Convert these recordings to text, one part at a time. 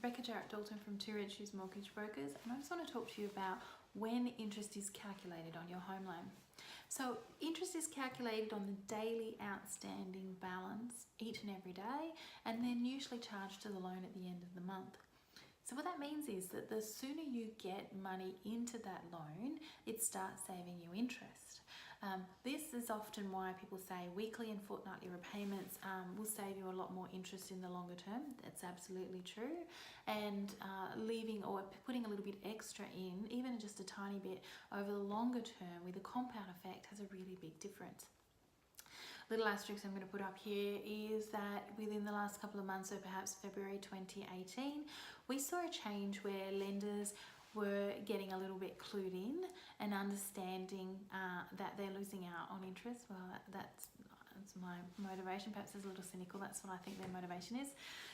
Rebecca Jarrett-Dalton from Two Red Shoes Mortgage Brokers, and I just want to talk to you about when interest is calculated on your home loan. So interest is calculated on the daily outstanding balance each and every day, and then usually charged to the loan at the end of the month. So what that means is that the sooner you get money into that loan, it starts saving you interest. This is often why people say weekly and fortnightly repayments will save you a lot more interest in the longer term. That's absolutely true. And leaving or putting a little bit extra in, even just a tiny bit over the longer term with a compound effect, has a really big difference. Little asterisk I'm going to put up here is that within the last couple of months, so perhaps February 2018, we saw a change where lenders were getting a little bit clued in and understanding that they're losing out on interest. Well, that's my motivation. Perhaps it's a little cynical. That's what I think their motivation is.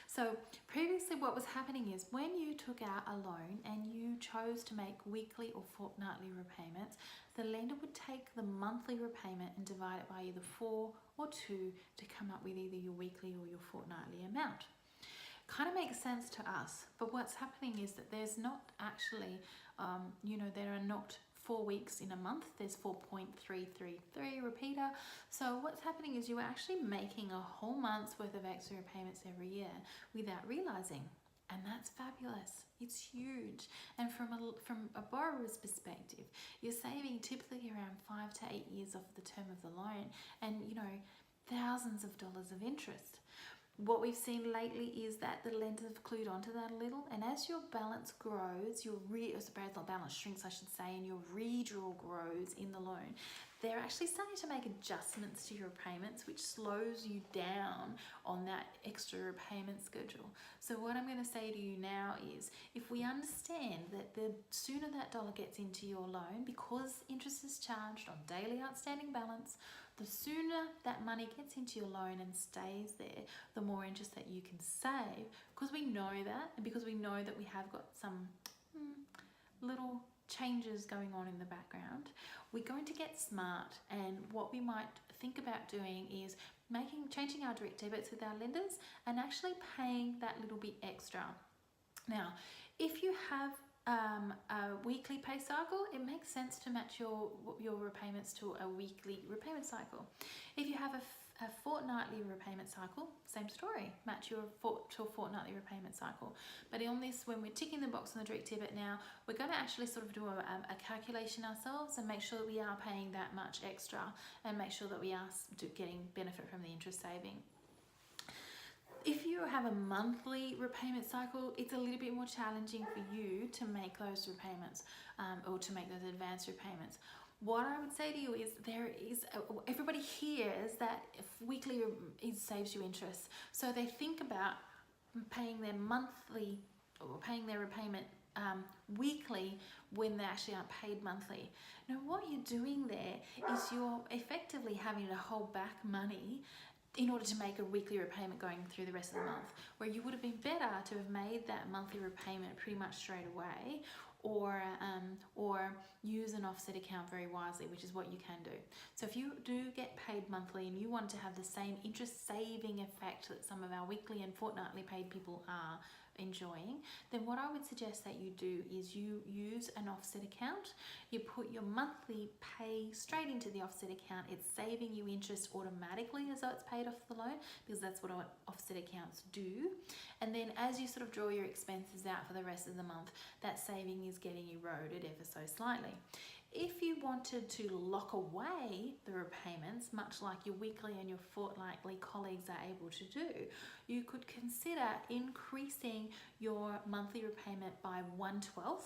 So previously what was happening is when you took out a loan and you chose to make weekly or fortnightly repayments, the lender would take the monthly repayment and divide it by either 4 or 2 to come up with either your weekly or your fortnightly amount. Kind of makes sense to us, but what's happening is that there's not actually, there are not 4 weeks in a month, there's 4.333 repeater. So what's happening is you're actually making a whole month's worth of extra repayments every year without realizing. And that's fabulous. It's huge. And from a borrower's perspective, you're saving typically around 5 to 8 years off the term of the loan, and thousands of dollars of interest. What we've seen lately is that the lenders have clued onto that a little, and as your balance grows, balance shrinks, I should say, and your redraw grows in the loan, they're actually starting to make adjustments to your payments, which slows you down on that extra repayment schedule. So what I'm going to say to you now is, if we understand that the sooner that dollar gets into your loan, because interest is charged on daily outstanding balance, the sooner that money gets into your loan and stays there, the more interest that you can save, because we know that, and because we know that we have got some little changes going on in the background, we're going to get smart. And what we might think about doing is changing our direct debits with our lenders and actually paying that little bit extra. Now, if you have a weekly pay cycle, it makes sense to match your repayments to a weekly repayment cycle. If you have a fortnightly repayment cycle, same story, match your to a fortnightly repayment cycle. But on this, when we're ticking the box on the direct debit now, we're going to actually sort of do a calculation ourselves and make sure that we are paying that much extra and make sure that we are getting benefit from the interest saving. If you have a monthly repayment cycle, it's a little bit more challenging for you to make those repayments or to make those advance repayments. What I would say to you is everybody hears that weekly saves you interest. So they think about paying their monthly or paying their repayment weekly when they actually aren't paid monthly. Now what you're doing there is you're effectively having to hold back money in order to make a weekly repayment going through the rest of the month, where you would have been better to have made that monthly repayment pretty much straight away, or use an offset account very wisely, which is what you can do. So if you do get paid monthly and you want to have the same interest saving effect that some of our weekly and fortnightly paid people are enjoying, then what I would suggest that you do is you use an offset account. You put your monthly pay straight into the offset account. It's saving you interest automatically as though it's paid off the loan, because that's what offset accounts do. And then as you sort of draw your expenses out for the rest of the month, that saving is getting eroded ever so slightly. If you wanted to lock away the repayments, much like your weekly and your fortnightly colleagues are able to do, you could consider increasing your monthly repayment by 1/12,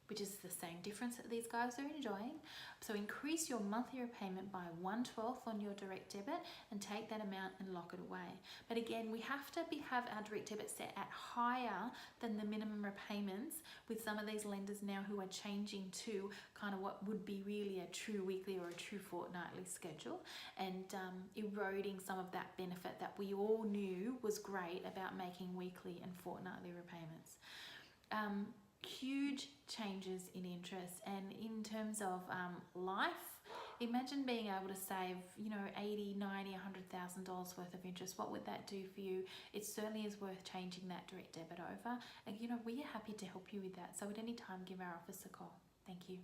which is the same difference that these guys are enjoying. So increase your monthly repayment by 1/12 on your direct debit and take that amount and lock it away. But again, we have to have our direct debit set at higher than the minimum repayments, with some of these lenders now who are changing to kind of what would be really a true weekly or a true fortnightly schedule, and eroding some of that benefit that we all knew was great about making weekly and fortnightly repayments. Huge changes in interest, and in terms of life Imagine being able to save, you know, 80, 90, $100,000 worth of interest. What would that do for you? It certainly is worth changing that direct debit over. And, you know, we are happy to help you with that. So at any time, give our office a call. Thank you.